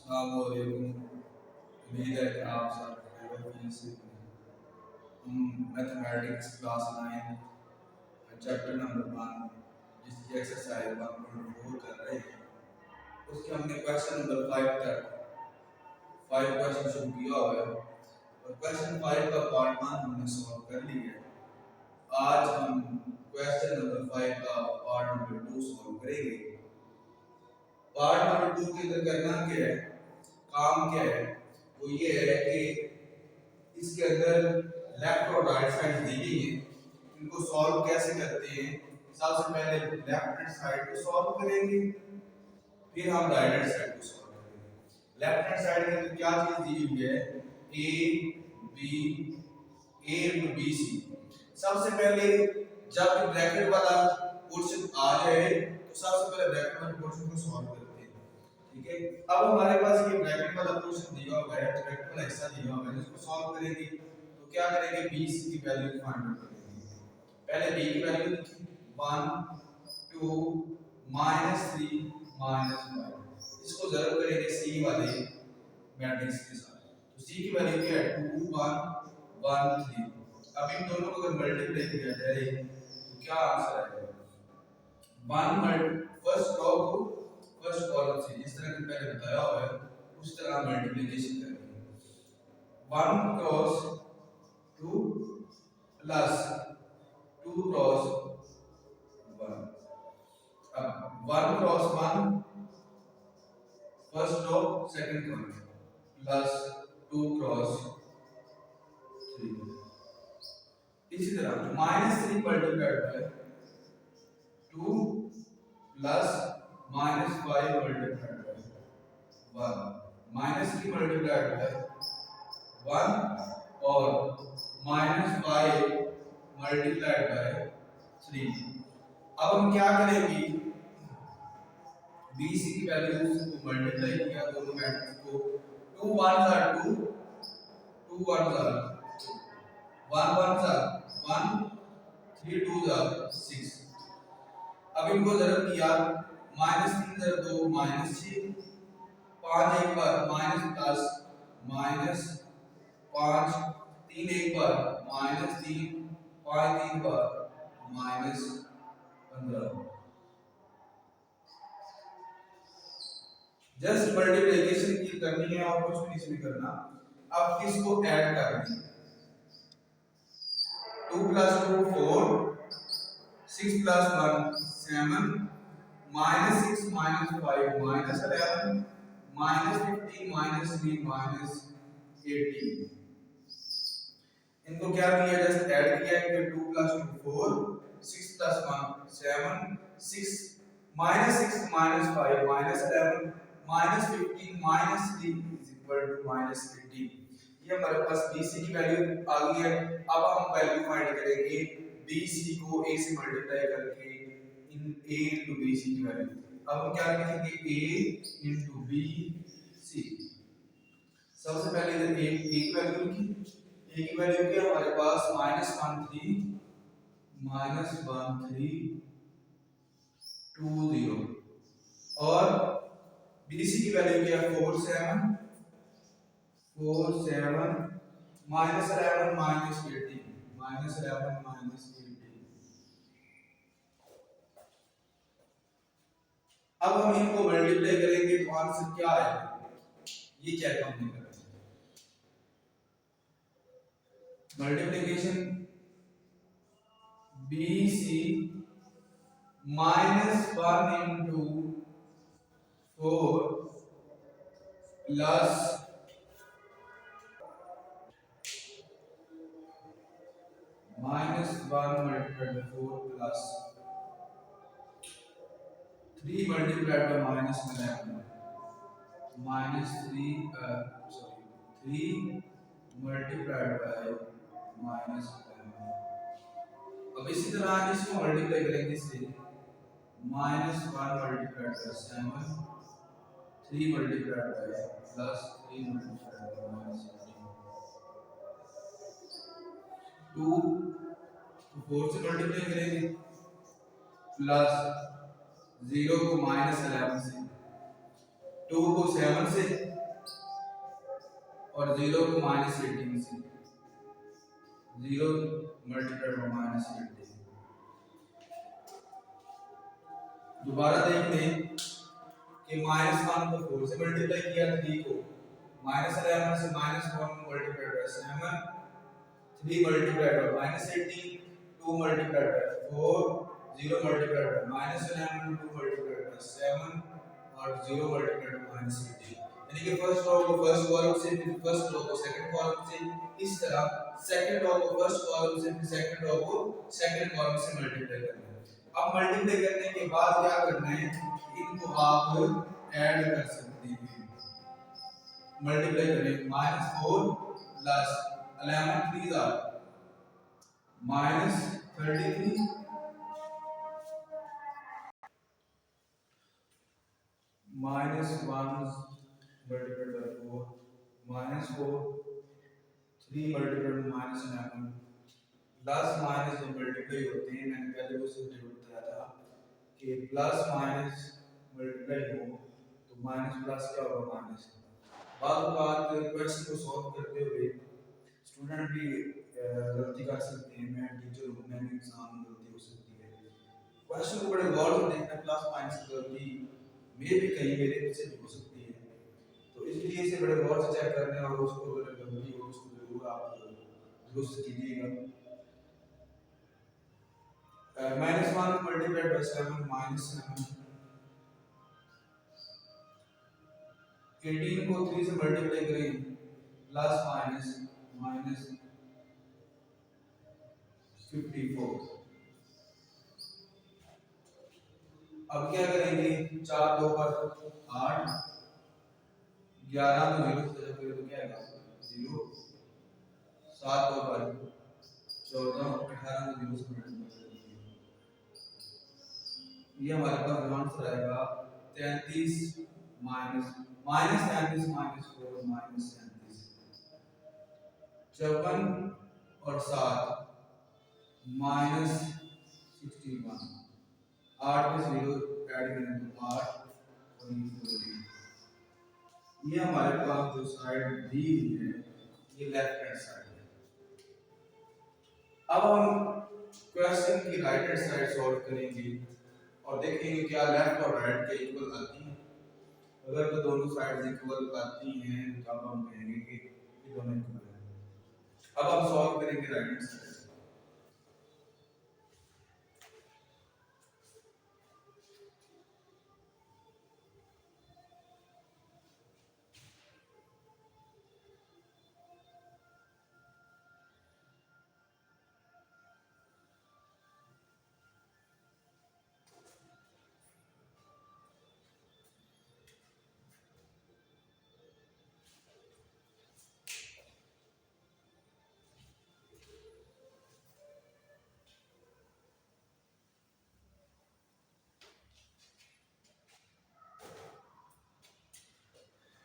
अस्सलामुअलैकुम। उम्मीद है कि आप सब खैरियत से हम मैथमेटिक्स क्लास 9 चैप्टर नंबर 1 जिसकी एक्सरसाइज 1.4 कर रहे हैं। उसके हमने क्वेश्चन नंबर 5 तक 5 क्वेश्चन शुरू किया हुआ है और क्वेश्चन 5 का पार्ट 1 हमने सॉल्व कर लिया है। आज हम क्वेश्चन नंबर 5 का पार्ट नंबर 2 सॉल्व करेंगे। पार्ट नंबर 2 के अंदर करना क्या है, काम क्या है, वो ये है कि इसके अंदर लेफ्ट और राइट साइड दी गई है, इनको सॉल्व कैसे करते हैं। सबसे पहले लेफ्ट हैंड साइड को सॉल्व करेंगे, फिर हम राइट हैंड साइड को सॉल्व करेंगे। लेफ्ट हैंड साइड के अंदर क्या चीज दी हुई है, ए बी सी। सबसे पहले जब ब्रैकेट वाला पोर्शन आ जाए तो सबसे पहले ब्रैकेट वाले पोर्शन को सॉल्व करते हैं। ठीक है, अब हमारे पास ये ब्रैकेट वाला पोर्शन दिया हुआ है, ब्रैकेट वाला हिस्सा दिया हुआ है, इसको सॉल्व करेंगे तो क्या करेंगे, b c की वैल्यू फाइंड आउट करेंगे। पहले b की वैल्यू लिखी 1 2 -3 -5, इसको ज़रूर करेंगे c वाले मैट्रिक्स के साथ। तो c की वैल्यू क्या है, 2 1 1 3। अब इन दोनों को अगर मल्टीप्लाई किया जाए तो क्या आंसर आएगा, 1 फर्स्ट रो को फर्स्ट कॉलम से जिस तरह कि पहले बताया हुआ है उस तरह मल्टीप्लिकेशन करेंगे। 1 क्रॉस 2 प्लस 2 क्रॉस 1। अब 1 cross 1 first row second column plus 2 cross 3। इसी तरह -3 multiplied by 2 plus -5 multiplied by 1 -3 multiplied by 1 और -5 मल्टीप्लाइड बाय 3। अब हम क्या करेंगे, बी सी की वैल्यूज को मल्टीप्लाई किया दोनों मैट्रिक्स को, 2 1 are 2 2 1 are 1 1 are 1 3 2 are 6। अब इनको ज़रूर किया, -3 ज़रूर 2 -6, 5 एक बार प्लस -5, 3 एक बार -3, 5 3 बार -15। जस्ट मल्टीप्लिकेशन की करनी है और कुछ नहीं इसमें करना। अब किसको ऐड करना है, 2 + 2 4, 6 + 1 7, -6 - 5 -11, -15 -3 -18। इनको क्या किया, जस्ट ऐड किया कि 2 + 2 4, 6 + 1 7, 6 -6 - 5 -11 -15 -3 -18। ये हमारे पास BC की वैल्यू आ गई है। अब हम वैल्यू फाइंड करेंगे BC को A से मल्टीप्लाई करके इन A into BC की वैल्यू। अब हम क्या लिखेंगे, A into BC। सबसे पहले इधर A की वैल्यू लिखी, A की वैल्यू क्या हमारे पास -13 -13 20 और BC की वैल्यू क्या है, 4 7 -11 -18 -11 -18। अब हम इनको मल्टीप्लाई करेंगे तो आंसर क्या आएगा, ये चेक हमने करना है। Multiplication BC -1 into 4 plus -1 multiplied by 4 plus 3 multiplied by -11 3 multiplied by -11। अब इसी तरह इसको मल्टीप्लाई करेंगे इससे, -1 multiplied by 7, 3 multiplied by plus 3 multiplied by -17, 2 को 4 से मल्टीप्लाई करेंगे प्लस 0 को -11 से, 2 को 7 से और 0 को -18 से 0 मल्टीप्लाइड बाय -18। दोबारा देख लें कि -1 को 4 से मल्टीप्लाई किया, 3 को -11 से -1 multiplied bye 7, 3 multiplied bye -18, 2 multiplied by 4, 0 multiplied by -11, 2 multiplied by 7 और 0 मल्टीप्लाइड बाय -18। यानी कि फर्स्ट रो को फर्स्ट कॉलम से, फिर फर्स्ट रो को सेकंड कॉलम से, इस तरह सेकंड रो को फर्स्ट कॉलम से, फिर सेकंड रो को सेकंड कॉलम से मल्टीप्लाई करना है। अब मल्टीप्लाई करने के बाद क्या करना है, इनको आप ऐड कर सकते हैं। मल्टीप्लाई करें -4 plus 11 3 are -33 -1 multiplied by 4 -4 3 multiplied by -11 plus minus जब मल्टीप्लाई होते हैं, मैंने पहले वो सिर्फ बताया था कि प्लस माइनस मल्टीप्लाई हो तो माइनस प्लस क्या होगा, माइनस। बात क्वेश्चन को सॉल्व करते हुए स्टूडेंट भी गलती कर सकते हैं, मैं टीचर हूँ, मैं भी इंसान हूँ, गलती हो सकती है। क्वेश्चन को बड़े गौर से देखना, प्लस माइनस की गलती मे भी कहीं मेरे से भी हो सकती है, तो इसलिए इसे बड़े गौर से चेक करने और उसको अगर गलती हो उसको जरूर आप दुरुस्त कीजिएगा। -1 मल्टीप्लाइड बाय 7 -7, 18 को 3 से मल्टीप्लाई करें प्लस माइनस -54। अब क्या करेंगे, 4 2 पर 8, 11 को 0 से जब करें तो क्या आएगा 0, 7 2 पर 14, 18 को 0 से मल्टीप्लाई करेंगे, ये हमारे पास आंसर आएगा 33 माइनस 33 -4 -33, 54 और 7 -61, 8 में 0 ऐड करें तो 8 और ये 4। ये हमारे पास जो साइड दी है ये लेफ्ट हैंड साइड है। अब हम क्वेश्चन की राइट हैंड साइड सॉल्व करेंगे और देखेंगे क्या लेफ्ट और राइट के इक्वल आती है। अगर तो दोनों साइड्स इक्वल आती हैं तो अब हम कहेंगे कि ये दोनों इक्वल हैं। अब हम सॉल्व करेंगे right hand side.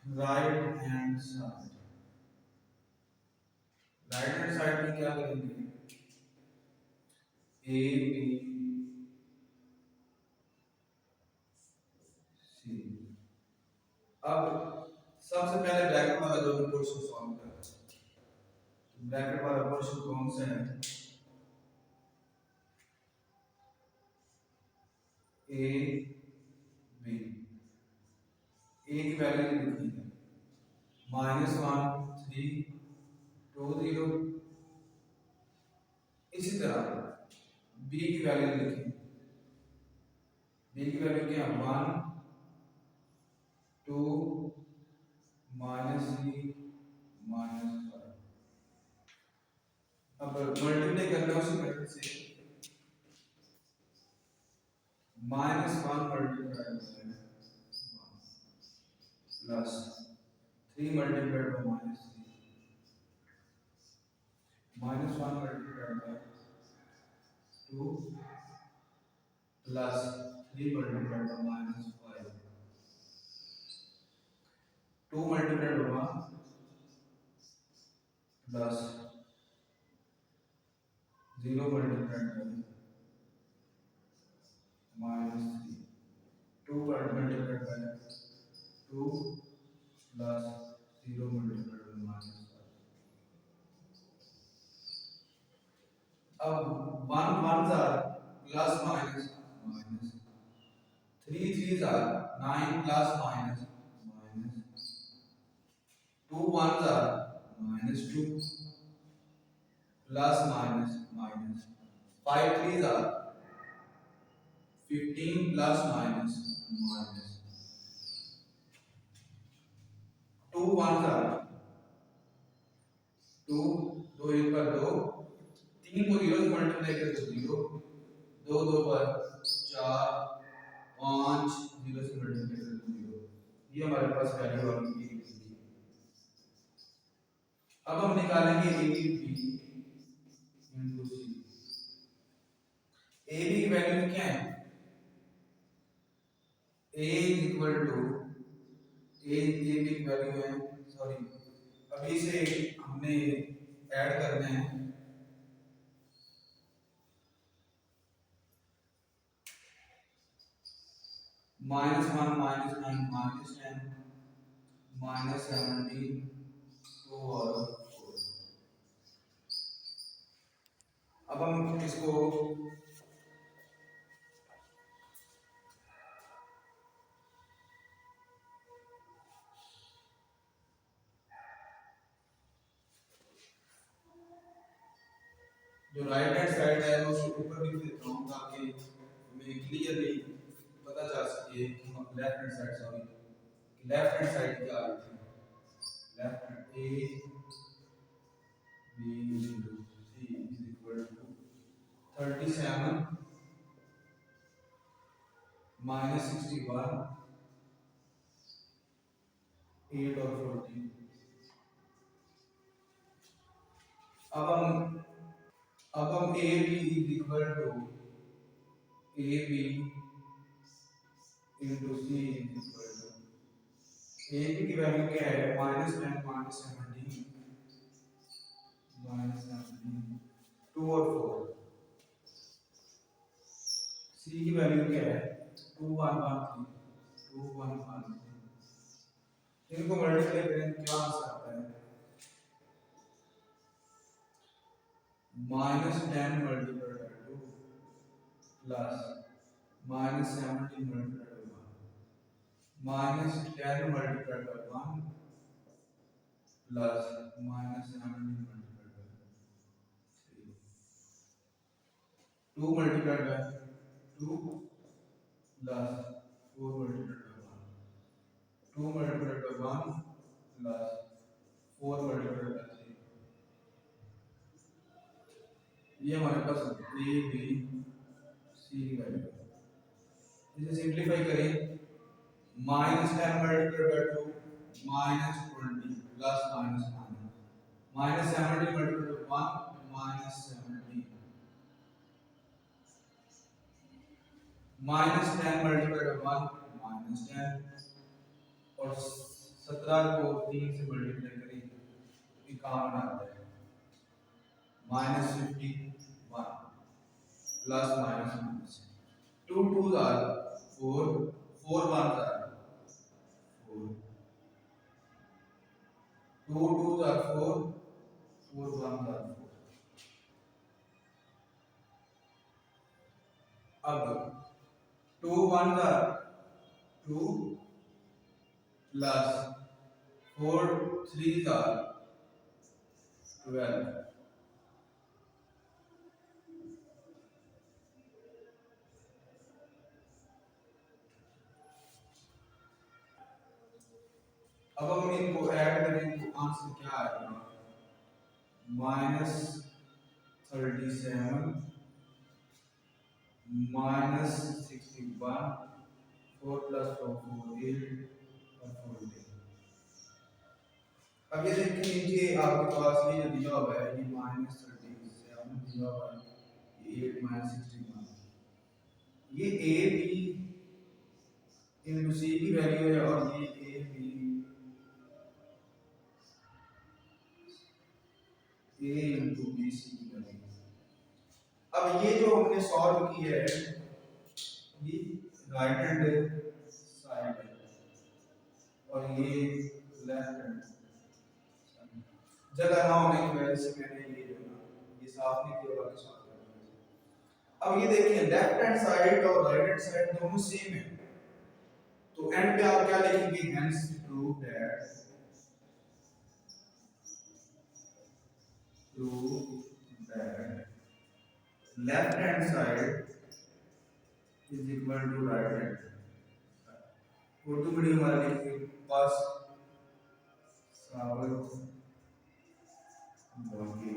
Right hand side, right hand side में क्या करेंगे, ए बी सी। अब सबसे पहले ब्रैकेट वाला जो पोर्शन सॉल्व करते हैं। ब्रैकेट वाला पोर्शन कौन सा है, ए बी। ए की वैल्यू लिखनी है -1 3 2 0। इसी तरह बी की वैल्यू लिखी, बी की वैल्यू क्या है 1 2 -3 -5। अब मल्टीप्लाई करना उसी मेथड से, -1 multiplied by 1 plus 3 multiplied by -1 multiplied by 2 plus 3 multiplied bye -5, 2 multiplied by 1 plus 0 multiplied by -3, 2 multiplied by 2 plus 0 multiplied by minus. अब 1 1s are plus minus minus, 3 3s are 9 plus minus minus, 2 1s are minus 2 plus minus minus, 5 3s are 15 plus minus minus, 2 1s are 2, 2 1 पर 2, 3 को 0 से multiply करें तो 0, 2 2 पर 4, 5 0 से multiply करें तो 0। ये हमारे पास वैल्यू आ गई है। अब हम निकालेंगे A B into C. A B की वैल्यू क्या है? a is equal to A B की वैल्यू है, सॉरी अभी से हमने ऐड करना है -1 -9 -10 -17 2 और 4। अब हम इसको जो राइट हैंड साइड है वो ऊपर लिख देता हूँ ताकि हमें क्लियरली पता चल सके कि हम left hand side, sorry left hand side क्या आ रही है। Left hand A B into C is equal to 37 -61 8 और 14। अब हम A B is equal to A B into C is equal to, A B की वैल्यू क्या है? -10 -17 -17 2 और 4। सी की वैल्यू क्या है? 2 1 1 3 2 1 1 3। इनको मल्टीप्लाई करें क्या आंसर आता है? -10 multiplied by 2 plus -17 multiplied by 1 -10 multiplied by 1 plus -17 multiplied by 3, 2 multiplied by 2 plus 4 multiplied by 1, 2 multiplied by 1 plus 4 multiplied by 3। ये हमारे पास ए बी सी की वैल्यू है। इसे सिंपलीफाई करें, -10 multiplied by 2 -20 plus -9 -17 multiplied by 1 -17 -10 multiplied by 1 -10 और 17 को 3 से मल्टीप्लाई करें तो 51 आता है, -51 plus minus 2 2s are 4 4 1s are 4 2 2s are 4 4 1s are 4। अब 2 1s are 2 plus 4 3s are 12। अब हम इनको ऐड करें तो आंसर क्या आएगा? -37 -61 4 प्लस 4 4 8 और 14। अब ये देखिए नीचे आपके पास ये जो दिया हुआ है ये -37 दिया हुआ है, ये 8 -61, ये ए बी इनटू सी की वैल्यू है और ये A B A into B C की वैल्यू है। अब ये जो हमने सॉल्व की है ये राइट हैंड साइड है और ये लेफ्ट हैंड जगह ना होने की वजह से मैंने ये जो है ना ये साफ नहीं किया, बाकी साफ कर दिया। अब ये देखिए लेफ्ट हैंड साइड और राइट हैंड साइड दोनों सेम है, तो एंड पे आप क्या लिखेंगे, hence prove that left hand side is equal to right hand. Urdu medium वाले के पास साबित होगी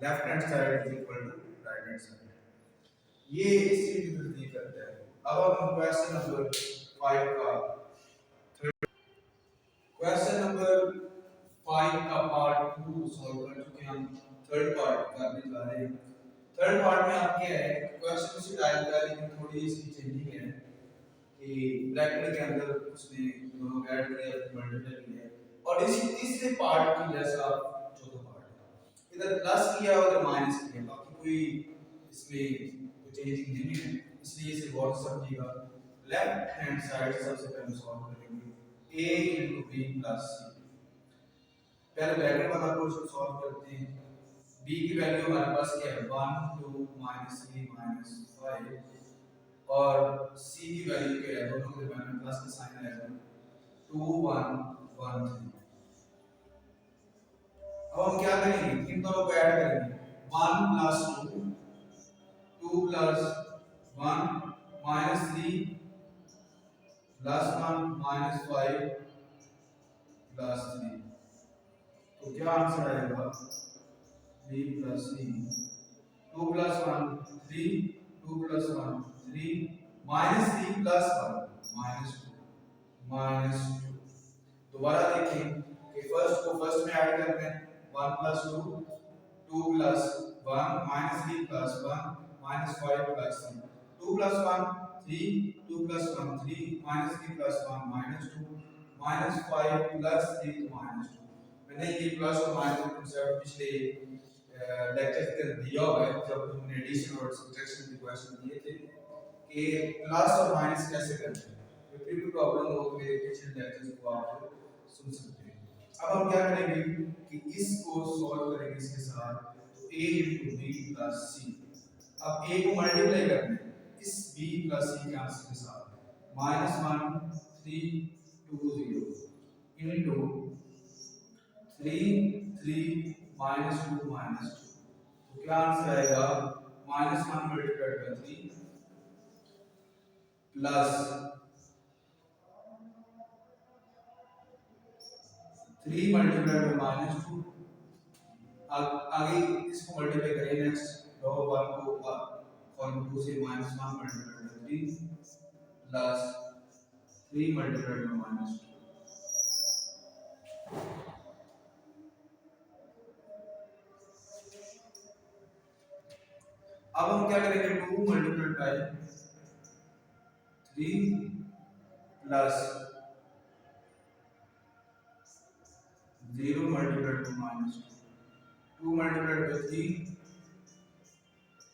left hand side is equal to right hand side, ये इस चीज की तस्दीक करता है। अब हम क्वेश्चन नंबर 5 का क्वेश्चन नंबर 5 का पार्ट 2 सॉल्व कर चुके हैं, हम थर्ड पार्ट करने जा रहे हैं। थर्ड पार्ट में आप क्या है, क्वेश्चन उसी टाइप का लेकिन थोड़ी इसकी चेंजिंग है कि ब्रैकेट के अंदर उसने दोनों ऐड किया, मल्टीप्लाई किया, और इसी तीसरे पार्ट की जैसा चौथा पार्ट इधर प्लस किया और इधर माइनस किया, बाकी कोई इसमें कोई चेंजिंग नहीं है, इसलिए इसे गौर से समझिएगा। लेफ्ट हैंड साइड सबसे पहले सॉल्व करेंगे a into b plus c। पहले ब्रैकेट वाला क्वेश्चन सॉल्व करते हैं। b की वैल्यू हमारे पास क्या है, 1 2 -3 -5, और c की वैल्यू क्या है, दोनों के दरमियान में प्लस का साइन आएगा, 2 1 1 3। अब हम क्या करेंगे, इन दोनों को ऐड करेंगे, 1 + 2 2 + 1 -3 +1 -5 +3, तो क्या आंसर आएगा, b plus c। 2 plus 1 3, 2 plus 1 3, -3 plus 1 -2 दोबारा देखें कि फर्स्ट को फर्स्ट में ऐड करते हैं, 1 plus 2 2 plus 1 -3 plus 1 -5 plus 3, 2 plus 1 3, 2 plus 1 3, -3 plus 1 -2, -5 plus 3 तो -2। मैंने ये प्लस और माइनस का कांसेप्ट पिछले लेक्चर के अंदर दिया हुआ है, जब हमने एडिशन और सब्ट्रैक्शन के क्वेश्चन दिए थे कि प्लस और माइनस कैसे करते हैं, तो फिर भी प्रॉब्लम हो तो मेरे पिछले लेक्चर्स को आप सुन सकते हैं। अब हम क्या करेंगे कि इसको सॉल्व करेंगे इसके साथ, तो a * b + c। अब a को मल्टीप्लाई करना है इस b + c के आंसर के साथ, -1 3 2 0 into 3 3 -2 -2, तो क्या आंसर आएगा, -1 multiplied bye 3 plus 3 multiplied by -2। आगे इसको मल्टीप्लाई करें, नेक्स्ट रो 1 को कॉलम 2 से, -1 multiplied bye 3 plus 3 multiplied by -2। अब हम क्या करेंगे, 2 multiplied by 3 plus 0 multiplied by -2, 2 multiplied by 3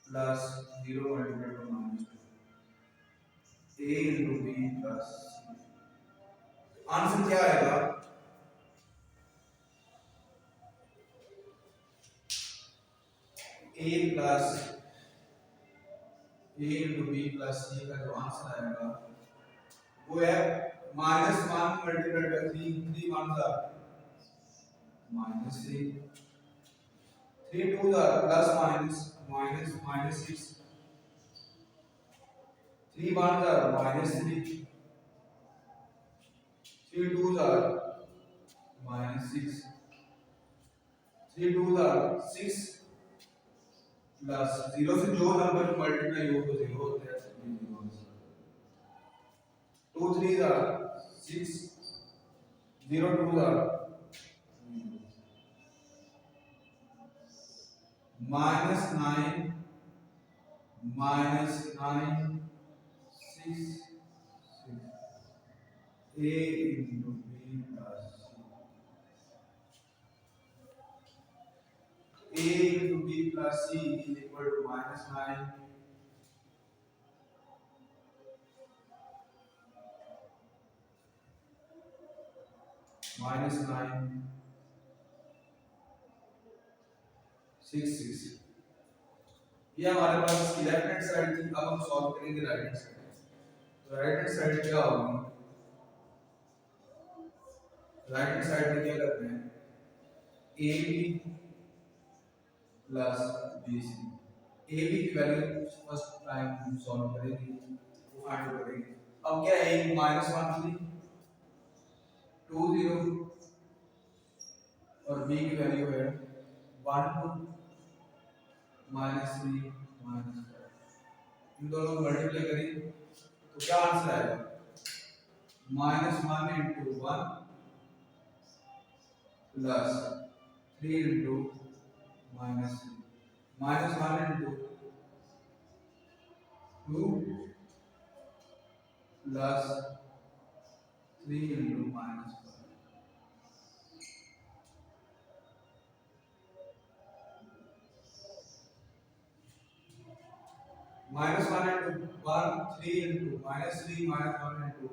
plus 0 multiplied by -2, a into b plus c। Answer क्या आएगा, a into b plus c का जो आंसर आएगा वो है -1 मल्टीप्लाइड बाय 3, 3 1 जा -3, 3 2 जा प्लस -6, 3 1 जा -3, 3 2 जा -6, 3 2 जा 6 प्लस 0 से जो नंबर मल्टीप्लाई हो तो 0 होता है, 2 3 जा 6, 0 2 जा -9 -9 6 6, a into b plus c, a into b plus c is equal to -9 -9 6 6। ये हमारे पास इसकी लेफ्ट हैंड साइड थी। अब हम सॉल्व करेंगे राइट हैंड साइड। तो राइट हैंड साइड क्या होगी? राइट हैंड साइड में क्या करते हैं? A B plus B C. A B की वैल्यू फर्स्ट टाइम हम सॉल्व करेंगे, वो फाइंड आउट करेंगे। अब क्या है? -1 3 2 0 और बी की वैल्यू है 1 2 -3 -4। इन दोनों को मल्टीप्लाई करें तो क्या आंसर आएगा? -1 into 1 plus 3 into -3। -1 into 2 plus 3 into -1। -1 into 1 3 into -3 -1 into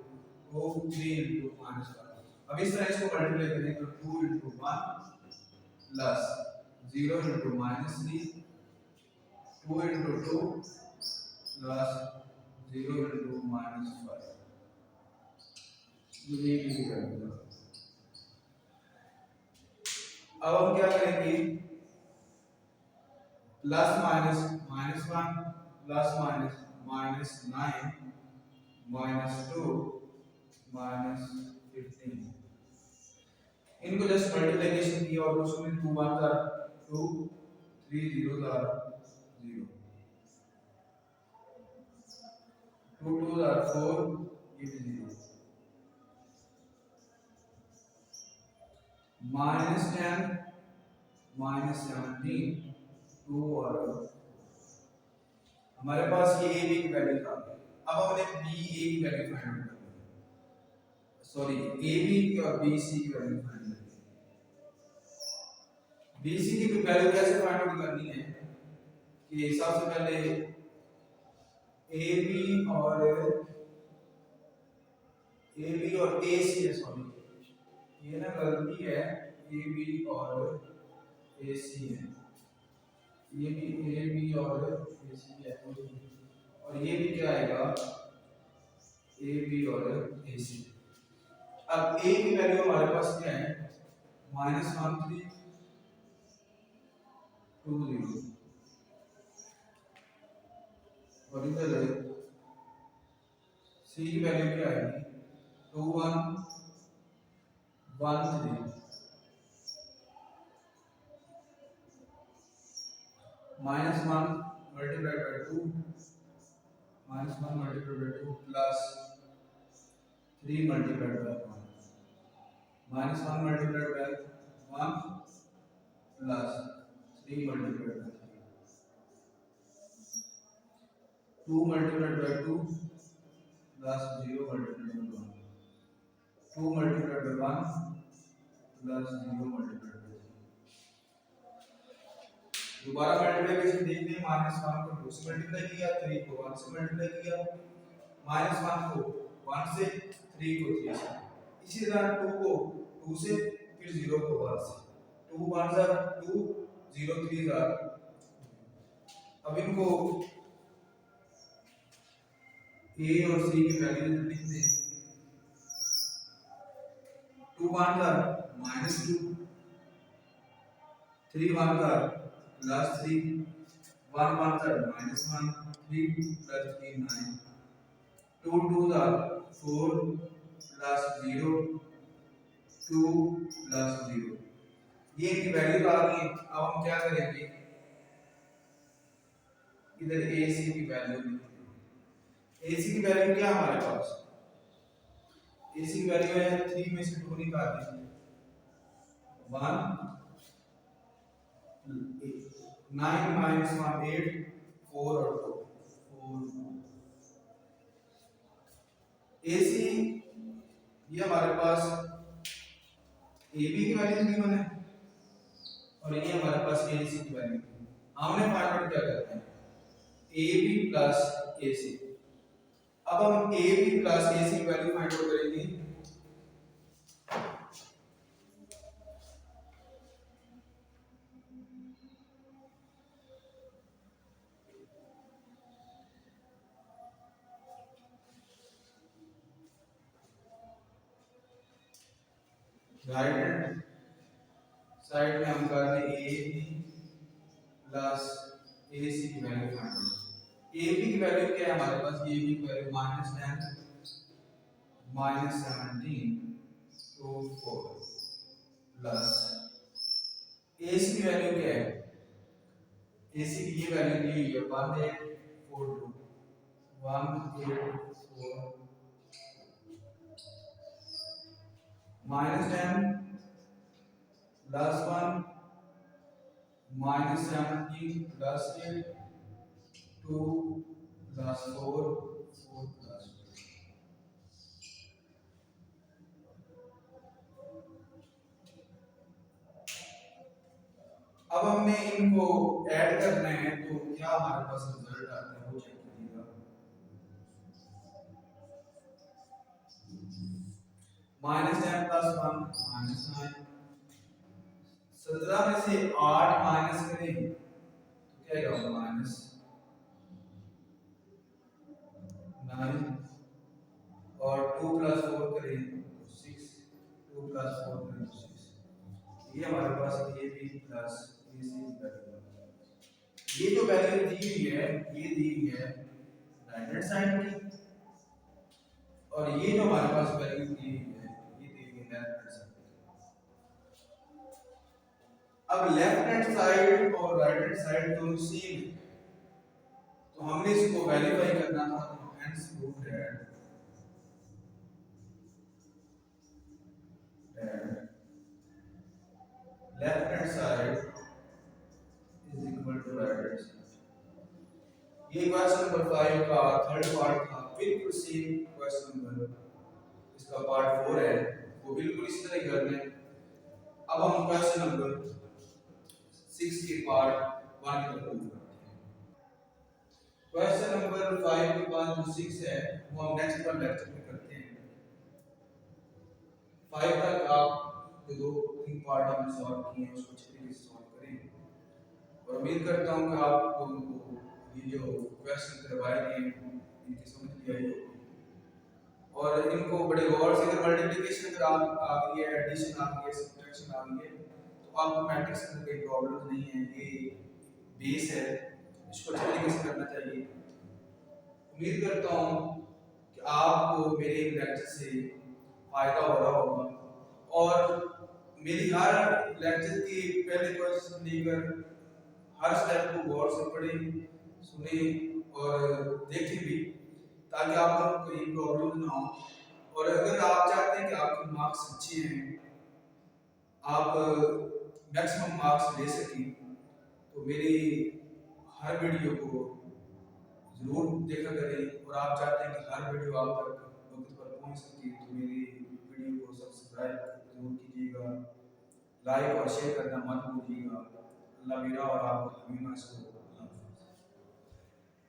2 3 into -1। अब इस तरह इसको मल्टीप्लाई करें तो 2 into 1 plus 0 into -3 2 into 2 plus 0 into -5। ये भी करेंगे। अब हम क्या करेंगे? Plus minus -1 plus minus -9 -2 -15। इनको जस्ट मल्टीप्लिकेशन की और उसमें 2 1 are 2 3 0 are 0 2 2 are 4 ये भी 0 -10 -17 2 और हमारे पास ये ए बी की वैल्यू था। अब हमने बी ए की वैल्यू फाइंड आउट करनी है। सॉरी ए बी की और बी सी की वैल्यू फाइंड करनी है। बी सी की वैल्यू कैसे फाइंड आउट करनी है कि सबसे पहले ए बी और ए सी है। सॉरी ये ना गलती है, ए बी और ए सी है। ये भी ए बी और ए सी है और ये भी क्या आएगा? ए बी और ए सी। अब ए की वैल्यू हमारे पास क्या है? -1 3 2 0 और इधर सी की वैल्यू क्या आएगी? 2 1 1 3 -1 multiplied by 2 -1 multiplied by 2 plus 3 multiplied by 1 -1 multiplied by 1 plus 3 multiplied by 3 2 multiplied by 2 plus 0 multiplied by 1 2 multiplied by 1 plus 0 multiplied by 3। दोबारा मल्टीप्लिकेशन देखते हैं। -1 को 2 से मल्टीप्लाई किया, 3 को 1 से मल्टीप्लाई किया, -1 को 1 से, 3 को 3 से। इसी तरह 2 को 2 से, फिर 0 को 1 से। 2 1 are 2 0 3 are। अब इनको ए और सी की वैल्यू लिखते हैं। 2 1 are -2 3 1 are +3 1 1 are -1 3 plus 3 9 2 2 are 4 plus 0 2 plus 0। ये इनकी वैल्यू आ गई। अब हम क्या करेंगे? इधर ए सी की वैल्यू लिखेंगे। ए सी की वैल्यू क्या हमारे पास? ए सी की वैल्यू है 3 में से 2 निकाल दीजिए 1 9 -1 8 4 और 2 4। ए सी ये हमारे पास ए बी की वैल्यू गिवन है और ये हमारे पास ए सी की वैल्यू। हमने फाइंड आउट क्या करते हैं? ए बी प्लस ए सी। अब हम A B plus A C की वैल्यू फाइंड आउट करेंगे। राइट हैंड साइड में हम कर रहे हैं A B plus A C की value find out. A B की वैल्यू क्या है हमारे पास? ए बी की value -10 -17 to 4 plus A C की वैल्यू क्या है? ए सी की ये वैल्यू दी हुई है 1842 1842 -10 +1 -17 +8 2 +4 4 +2। अब हमने इनको ऐड करना है तो क्या हमारे पास रिजल्ट आता है वो चेक कीजिएगा। -10 +1 -9 17 में से 8 माइनस करें तो क्या आएगा? -9 और 2 + 4 करें तो 6 2 + 4 करें तो 6। ये हमारे पास A B plus A C की वैल्यू है। ये जो वैल्यू दी हुई है ये दी हुई है राइट हैंड साइड की, और ये जो हमारे पास वैल्यू दी हुई है ये दी हुई है लेफ्ट हैंड साइड। अब लेफ्ट हैंड साइड और राइट हैंड साइड दोनों सेम है तो हमने इसको वेरीफाई करना था, तो hence prove that left hand side is equal to right hand side. ये क्वेश्चन नंबर 5 का थर्ड पार्ट था, बिल्कुल सेम क्वेश्चन नंबर इसका पार्ट 4 है, वो बिल्कुल इसी तरह ही करना है। अब हम क्वेश्चन नंबर 6 के पार्ट 1 की तरफ मूव करते हैं। क्वेश्चन नंबर 5 के बाद जो 6 है वो हम नेक्स्ट पर लेक्चर में करते हैं। 5 तक आप जो 2-3 पार्ट हमने सॉल्व किए हैं उसको अच्छे तरीके से सॉल्व करें, और उम्मीद करता हूं कि आपको ये जो क्वेश्चन करवाए गए हैं इनकी समझ भी आई होगी, और इनको बड़े गौर से अगर मल्टीप्लिकेशन अगर आप आ गई है, एडिशन आ गई है, सब्ट्रैक्शन आ गई है तो आपको मैट्रिक्स में कोई प्रॉब्लम नहीं है। ये बेस है, इसको अच्छे तरीके से करना चाहिए। उम्मीद करता हूं कि आपको मेरे लेक्चर से फायदा हो रहा होगा, और मेरी हर लेक्चर की पहले क्वेश्चन लेकर हर स्टेप को गौर से पढ़ें, सुने और देखें भी, ताकि आप लोगों को कोई प्रॉब्लम ना हो। और अगर आप चाहते हैं कि आपके मार्क्स अच्छे हैं, आप मैक्सिमम मार्क्स ले सकें, तो मेरी हर वीडियो को जरूर देखा करें, और आप चाहते हैं कि हर वीडियो आप तक वक्त पर पहुंच सके तो मेरी वीडियो को सब्सक्राइब जरूर कीजिएगा, लाइक और शेयर करना मत भूलिएगा। अल्लाह मेरा और आपका हमेशा